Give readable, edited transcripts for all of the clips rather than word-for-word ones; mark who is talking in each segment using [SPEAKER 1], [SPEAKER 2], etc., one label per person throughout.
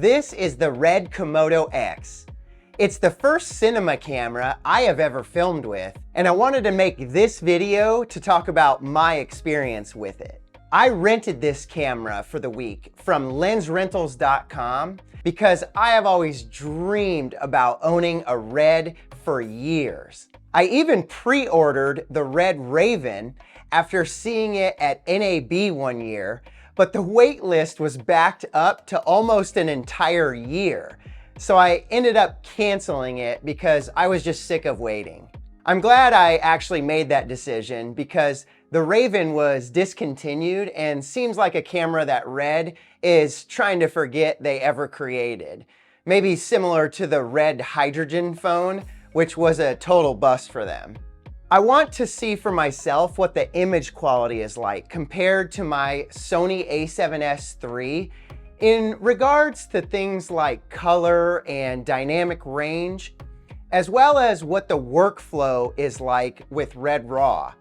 [SPEAKER 1] This is the RED Komodo-X. It's the first cinema camera I have ever filmed with, and I wanted to make this video to talk about my experience with it. I rented this camera for the week from lensrentals.com because I have always dreamed about owning a RED for years. I even pre-ordered the RED Raven after seeing it at NAB one year, but the wait list was backed up to almost an entire year. So I ended up canceling it because I was just sick of waiting. I'm glad I actually made that decision because the Raven was discontinued and seems like a camera that RED is trying to forget they ever created. Maybe similar to the RED hydrogen phone, which was a total bust for them. I want to see for myself what the image quality is like compared to my Sony a7S III in regards to things like color and dynamic range, as well as what the workflow is like with RED RAW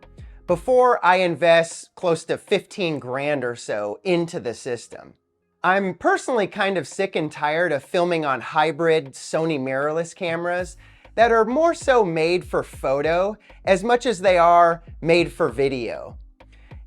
[SPEAKER 1] before I invest close to 15 grand or so into the system. I'm personally kind of sick and tired of filming on hybrid Sony mirrorless cameras that are more so made for photo as much as they are made for video.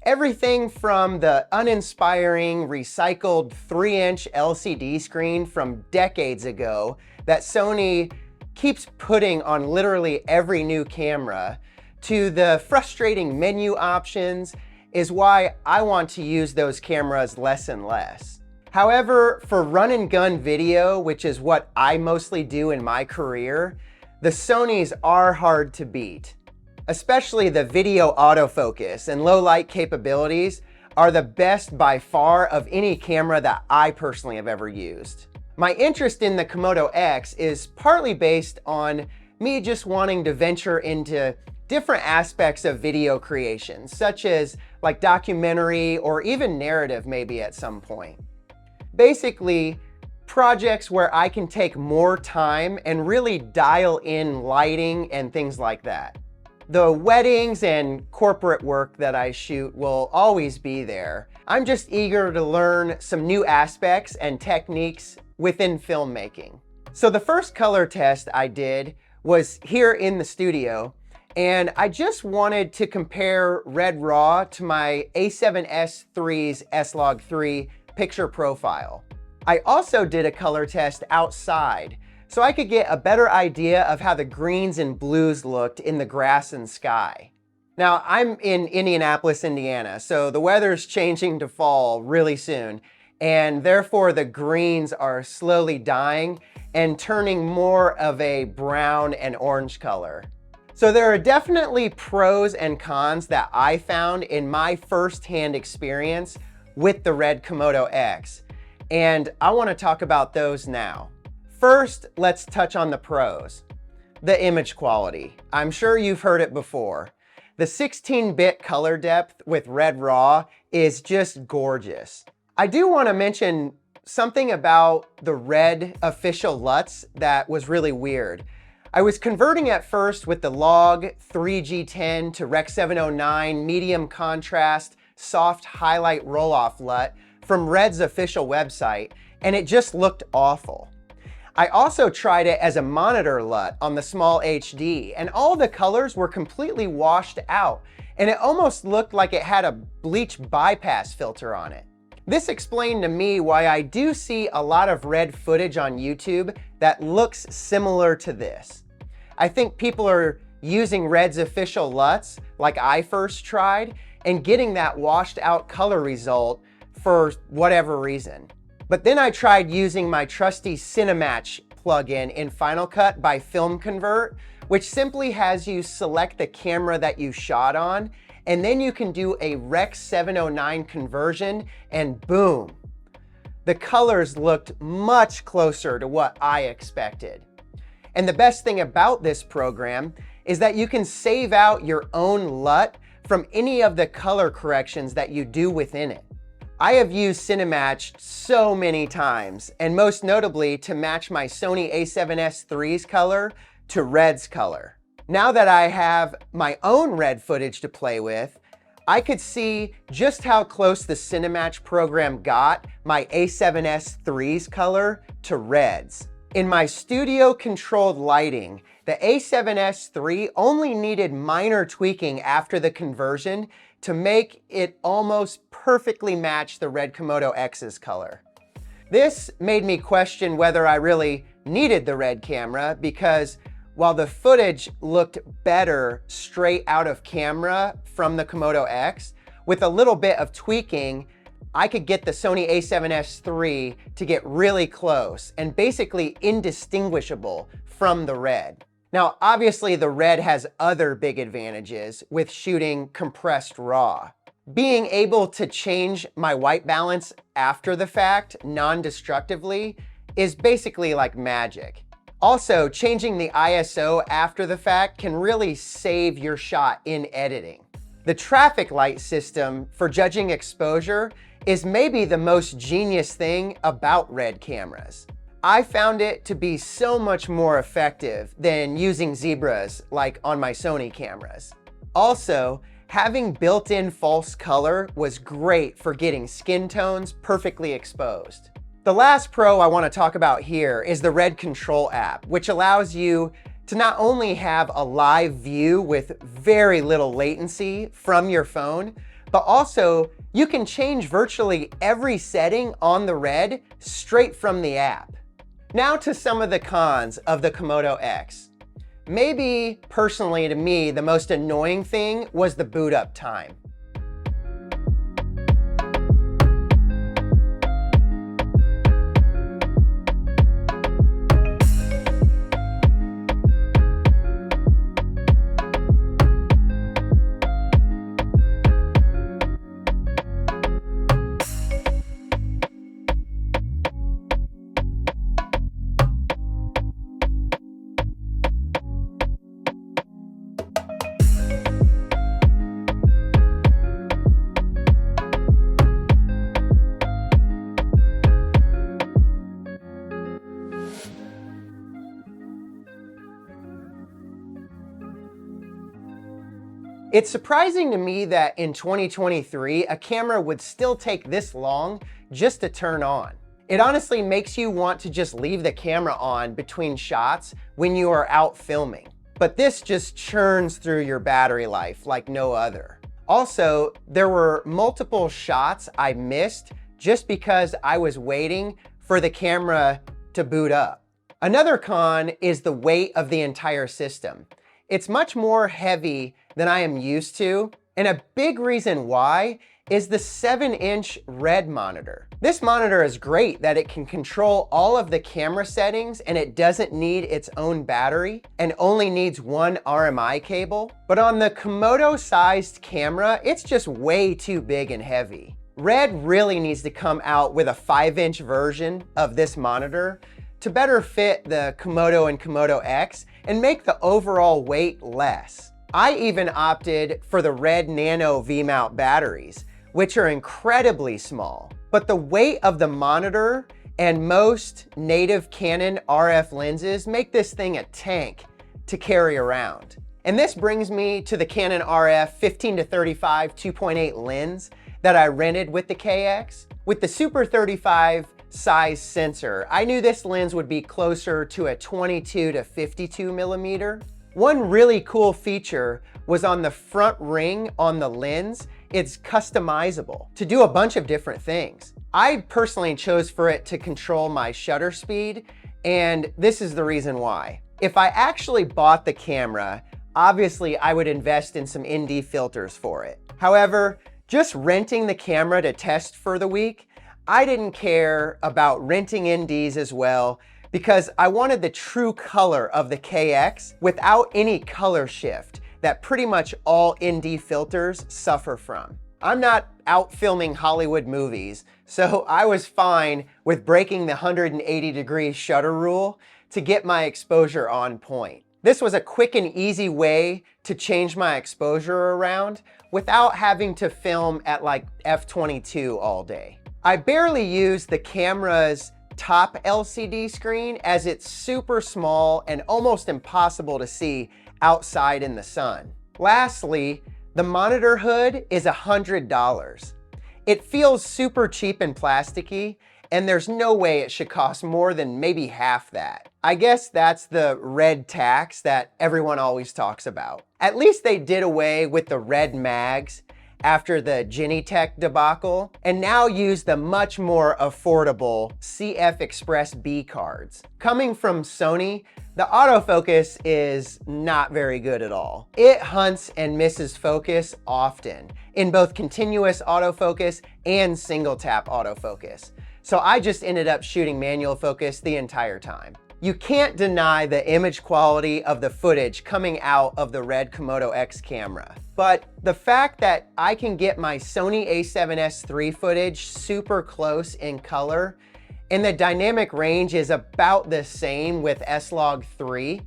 [SPEAKER 1] Everything from the uninspiring recycled 3-inch LCD screen from decades ago that Sony keeps putting on literally every new camera to the frustrating menu options is why I want to use those cameras less and less. However, for run and gun video, which is what I mostly do in my career, the Sonys are hard to beat. Especially the video autofocus and low light capabilities are the best by far of any camera that I personally have ever used. My interest in the Komodo-X is partly based on me just wanting to venture into different aspects of video creation, such as like documentary or even narrative maybe at some point. Basically, projects where I can take more time and really dial in lighting and things like that. The weddings and corporate work that I shoot will always be there. I'm just eager to learn some new aspects and techniques within filmmaking. So the first color test I did was here in the studio, and I just wanted to compare RED RAW to my a7S III's S-Log3 picture profile. I also did a color test outside so I could get a better idea of how the greens and blues looked in the grass and sky. Now, I'm in Indianapolis, Indiana, so the weather's changing to fall really soon, and therefore the greens are slowly dying and turning more of a brown and orange color. So there are definitely pros and cons that I found in my first-hand experience with the RED Komodo-X. And I want to talk about those now. First, let's touch on the pros. The image quality. I'm sure you've heard it before. The 16-bit color depth with RED RAW is just gorgeous. I do want to mention something about the RED official LUTs that was really weird. I was converting at first with the Log 3G10 to Rec 709 medium contrast soft highlight roll-off LUT from RED's official website, and it just looked awful. I also tried it as a monitor LUT on the small HD, and all the colors were completely washed out, and it almost looked like it had a bleach bypass filter on it. This explained to me why I do see a lot of RED footage on YouTube that looks similar to this. I think people are using RED's official LUTs like I first tried and getting that washed out color result for whatever reason. But then I tried using my trusty Cinematch plugin in Final Cut by Film Convert, which simply has you select the camera that you shot on, and then you can do a Rec 709 conversion, and boom. The colors looked much closer to what I expected. And the best thing about this program is that you can save out your own LUT from any of the color corrections that you do within it. I have used Cinematch so many times, and most notably to match my Sony a7S III's color to RED's color. Now that I have my own RED footage to play with, I could see just how close the Cinematch program got my A7S III's color to reds. In my studio-controlled lighting, the A7S III only needed minor tweaking after the conversion to make it almost perfectly match the RED Komodo-X's color. This made me question whether I really needed the RED camera, because while the footage looked better straight out of camera from the Komodo-X, with a little bit of tweaking, I could get the Sony A7S III to get really close and basically indistinguishable from the RED. Now, obviously the RED has other big advantages with shooting compressed RAW. Being able to change my white balance after the fact non-destructively is basically like magic. Also, changing the ISO after the fact can really save your shot in editing. The traffic light system for judging exposure is maybe the most genius thing about RED cameras. I found it to be so much more effective than using zebras like on my Sony cameras. Also, having built-in false color was great for getting skin tones perfectly exposed. The last pro I want to talk about here is the RED Control app, which allows you to not only have a live view with very little latency from your phone, but also you can change virtually every setting on the RED straight from the app. Now to some of the cons of the Komodo-X. Maybe, personally to me, the most annoying thing was the boot up time. It's surprising to me that in 2023, a camera would still take this long just to turn on. It honestly makes you want to just leave the camera on between shots when you are out filming. But this just churns through your battery life like no other. Also, there were multiple shots I missed just because I was waiting for the camera to boot up. Another con is the weight of the entire system. It's much more heavy than I am used to, and a big reason why is the 7-inch RED monitor. This monitor is great that it can control all of the camera settings and it doesn't need its own battery and only needs one RMI cable. But on the Komodo-sized camera, it's just way too big and heavy. RED really needs to come out with a 5-inch version of this monitor to better fit the Komodo and Komodo-X and make the overall weight less. I even opted for the RED Nano V-mount batteries, which are incredibly small. But the weight of the monitor and most native Canon RF lenses make this thing a tank to carry around. And this brings me to the Canon RF 15-35 2.8 lens that I rented with the KX. With the Super 35 size sensor, I knew this lens would be closer to a 22-52 millimeter. One really cool feature was on the front ring on the lens. It's customizable to do a bunch of different things. I personally chose for it to control my shutter speed, and this is the reason why. If I actually bought the camera, obviously I would invest in some ND filters for it. However, just renting the camera to test for the week, I didn't care about renting NDs as well, because I wanted the true color of the KX without any color shift that pretty much all ND filters suffer from. I'm not out filming Hollywood movies, so I was fine with breaking the 180-degree shutter rule to get my exposure on point. This was a quick and easy way to change my exposure around without having to film at like f/22 all day. I barely used the camera's top LCD screen as it's super small and almost impossible to see outside in the sun. Lastly, The monitor hood is $100. It feels super cheap and plasticky, and there's no way it should cost more than maybe half that. I guess that's the RED tax that everyone always talks about. At least they did away with the RED mags after the Genitech debacle, and now use the much more affordable CF Express B cards. Coming from Sony, the autofocus is not very good at all. It hunts and misses focus often in both continuous autofocus and single tap autofocus. So I just ended up shooting manual focus the entire time. You can't deny the image quality of the footage coming out of the RED Komodo-X camera. But the fact that I can get my Sony a7S III footage super close in color, and the dynamic range is about the same with S-Log3,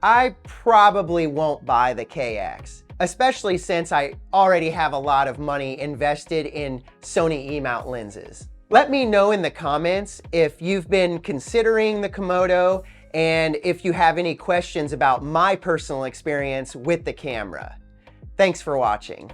[SPEAKER 1] I probably won't buy the KX, especially since I already have a lot of money invested in Sony E-mount lenses. Let me know in the comments if you've been considering the Komodo and if you have any questions about my personal experience with the camera. Thanks for watching.